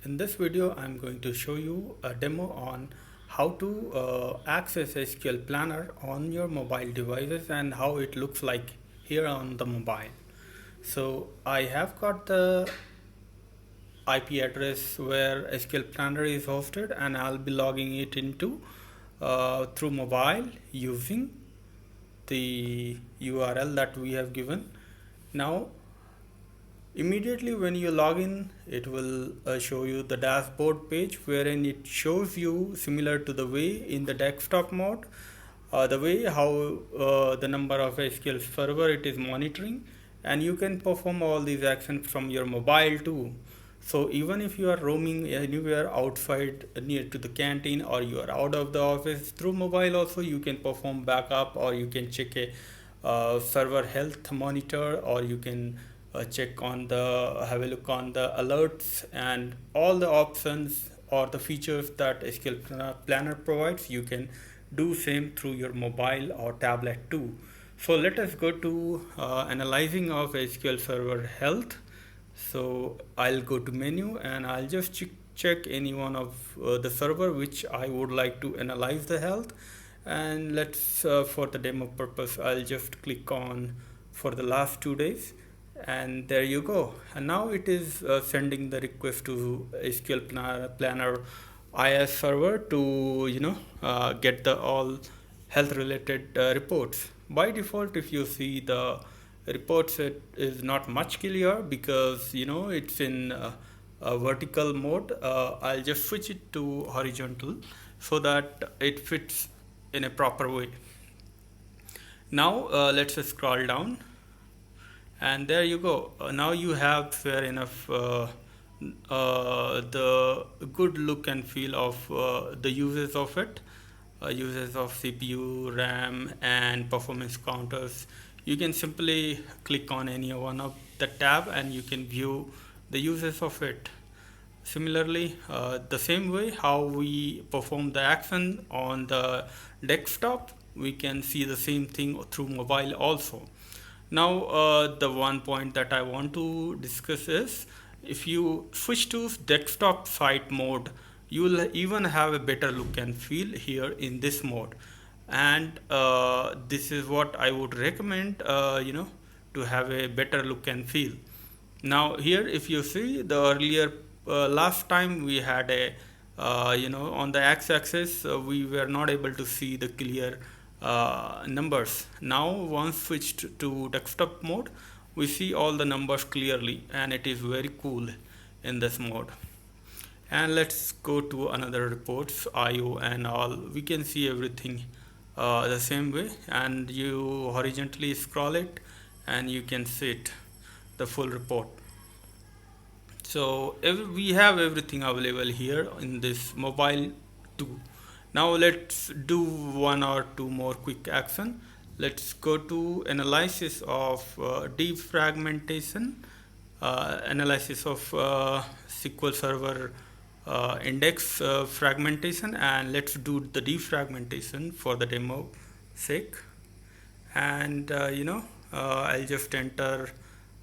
In this video, I'm going to show you a demo on how to access SQL Planner on your mobile devices and how it looks like here on the mobile. So I have got the IP address where SQL Planner is hosted, and I'll be logging it into through mobile using the URL that we have given. Now immediately when you log in, it will show you the dashboard page wherein it shows you similar to the way in the desktop mode, the way how the number of SQL server it is monitoring, and you can perform all these actions from your mobile too. So even if you are roaming anywhere outside near to the canteen, or you are out of the office, through mobile also you can perform backup, or you can check a server health monitor, or you can check on the have a look on the alerts and all the options or the features that SQL Planner provides. You can do same through your mobile or tablet too. So let us go to analyzing of SQL Server health. So I'll go to menu and I'll just check any one of the server which I would like to analyze the health. And let's for the demo purpose, I'll just click on for the last 2 days, and there you go. And now it is sending the request to SQL Planner IS server to get the all health related reports. By default, if you see the reports, it is not much clear because it's in a vertical mode. I'll just switch it to horizontal so that it fits in a proper way. Now let's scroll down, and there you go. Now you have fair enough the good look and feel of the uses of it, uses of CPU, RAM, and performance counters. You can simply click on any one of the tab and you can view the uses of it. Similarly, the same way how we perform the action on the desktop, we can see the same thing through mobile also. Now the one point that I want to discuss is, if you switch to desktop site mode, you will even have a better look and feel here in this mode. And this is what I would recommend to have a better look and feel. Now here, if you see the earlier last time we had a on the x-axis we were not able to see the clear numbers. Now once switched to desktop mode, we see all the numbers clearly, and it is very cool in this mode. And let's go to another reports, IO and all. We can see everything the same way, and you horizontally scroll it and you can see it, the full report. So we have everything available here in this mobile too. Now let's do one or two more quick action. Let's go to analysis of defragmentation, analysis of SQL Server index fragmentation, and let's do the defragmentation for the demo sake. And I'll just enter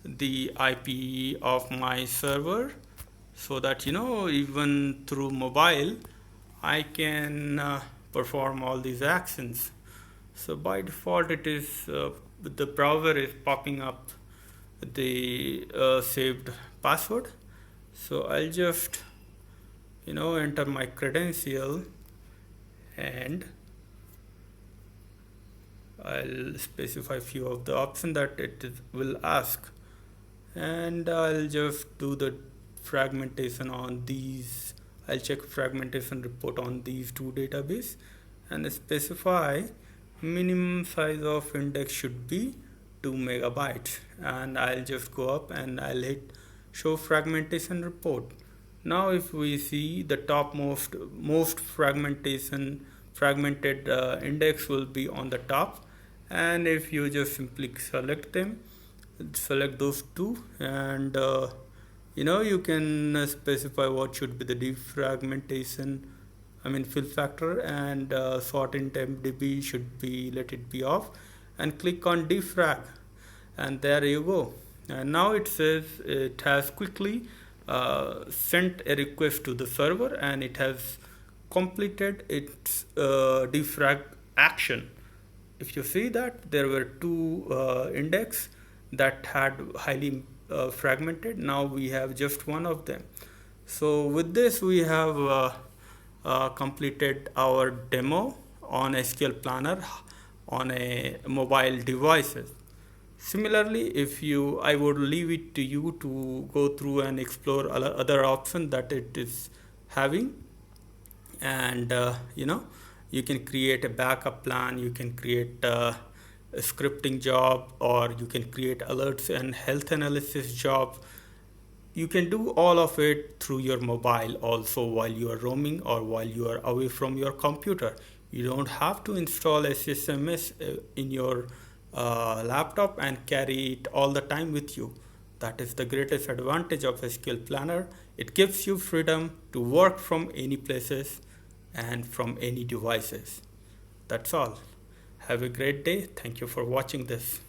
the IP of my server so that even through mobile I can perform all these actions. So by default, it is the browser is popping up the saved password. So I'll just enter my credential, and I'll specify few of the options that will ask, and I'll just do the fragmentation on these. I'll check fragmentation report on these two database and specify minimum size of index should be 2 megabytes, and I'll just go up and I'll hit show fragmentation report. Now if we see the topmost most fragmented index will be on the top, and if you just simply select those two, and you can specify what should be the defragmentation, fill factor, and sort in temp db should be, let it be off, and click on defrag, and there you go. And now it says it has quickly sent a request to the server and it has completed its defrag action. If you see that there were two index that had highly fragmented, now we have just one of them. So with this we have completed our demo on SQL Planner on a mobile devices. Similarly, I would leave it to you to go through and explore other options that it is having, and you can create a backup plan, you can create a scripting job, or you can create alerts and health analysis jobs. You can do all of it through your mobile also while you are roaming or while you are away from your computer. You don't have to install SSMS in your laptop and carry it all the time with you. That is the greatest advantage of SQL Planner. It gives you freedom to work from any places and from any devices. That's all. Have a great day. Thank you for watching this.